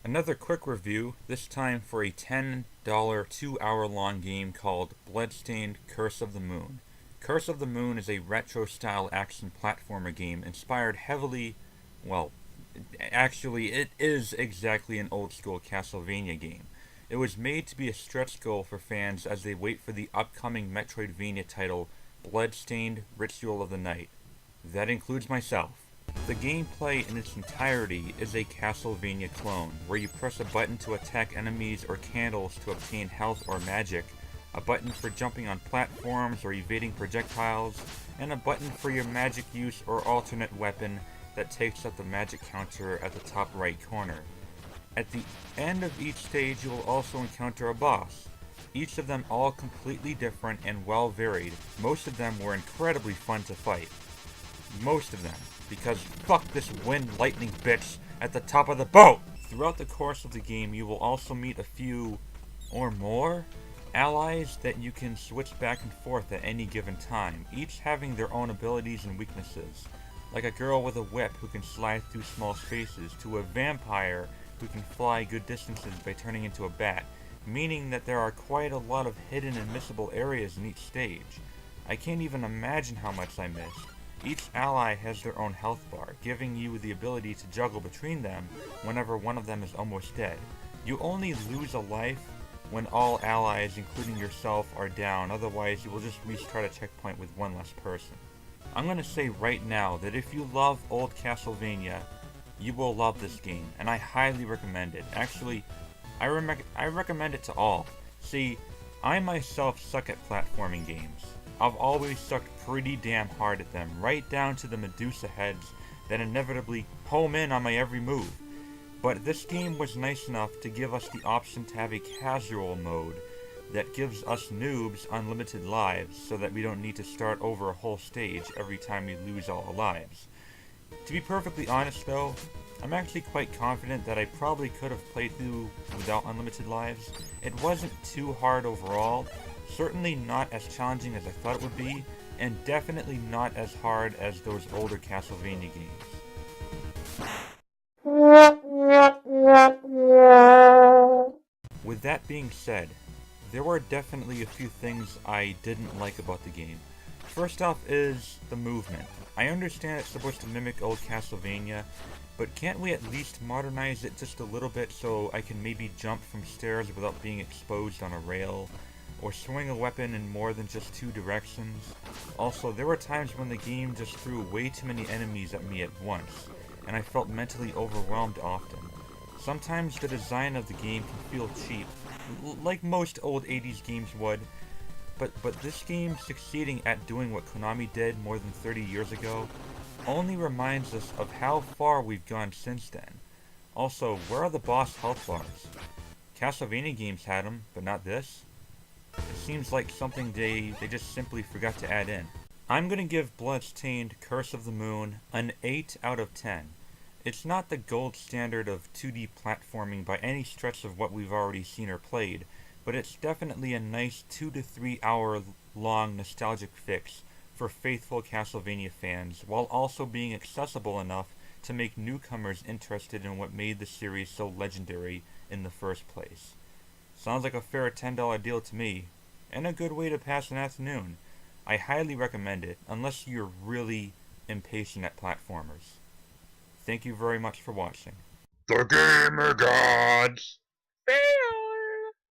Another quick review, this time for a $10 2-hour long game called Bloodstained Curse of the Moon. Curse of the Moon is a retro-style action platformer game inspired heavily, well, actually it is exactly an old-school Castlevania game. It was made to be a stretch goal for fans as they wait for the upcoming Metroidvania title Bloodstained Ritual of the Night. That includes myself. The gameplay in its entirety is a Castlevania clone, where you press a button to attack enemies or candles to obtain health or magic, a button for jumping on platforms or evading projectiles, and a button for your magic use or alternate weapon that takes up the magic counter at the top right corner. At the end of each stage you will also encounter a boss, each of them all completely different and well varied. Most of them were incredibly fun to fight. Most of them, because fuck this wind lightning bitch at the top of the boat! Throughout the course of the game, you will also meet a few, or more, allies that you can switch back and forth at any given time, each having their own abilities and weaknesses, like a girl with a whip who can slide through small spaces, to a vampire who can fly good distances by turning into a bat, meaning that there are quite a lot of hidden and missable areas in each stage. I can't even imagine how much I missed. Each ally has their own health bar, giving you the ability to juggle between them whenever one of them is almost dead. You only lose a life when all allies, including yourself, are down, otherwise you will just restart a checkpoint with one less person. I'm gonna say right now that if you love old Castlevania, you will love this game, and I highly recommend it. Actually, I recommend it to all. See, I myself suck at platforming games. I've always sucked pretty damn hard at them, right down to the Medusa heads that inevitably home in on my every move. But this game was nice enough to give us the option to have a casual mode that gives us noobs unlimited lives so that we don't need to start over a whole stage every time we lose all our lives. To be perfectly honest though, I'm actually quite confident that I probably could have played through without unlimited lives. It wasn't too hard overall, certainly not as challenging as I thought it would be, and definitely not as hard as those older Castlevania games. With that being said, there were definitely a few things I didn't like about the game. First off is the movement. I understand it's supposed to mimic old Castlevania, but can't we at least modernize it just a little bit so I can maybe jump from stairs without being exposed on a rail, or swing a weapon in more than just two directions? Also, there were times when the game just threw way too many enemies at me at once, and I felt mentally overwhelmed often. Sometimes the design of the game can feel cheap, like most old 80s games would, but this game succeeding at doing what Konami did more than 30 years ago only reminds us of how far we've gone since then. Also, where are the boss health bars? Castlevania games had them, but not this? It seems like something they just simply forgot to add in. I'm gonna give Bloodstained Curse of the Moon an 8 out of 10. It's not the gold standard of 2D platforming by any stretch of what we've already seen or played, but it's definitely a nice 2 to 3 hour long nostalgic fix for faithful Castlevania fans, while also being accessible enough to make newcomers interested in what made the series so legendary in the first place. Sounds like a fair $10 deal to me, and a good way to pass an afternoon. I highly recommend it, unless you're really impatient at platformers. Thank you very much for watching. The Gamer Gods!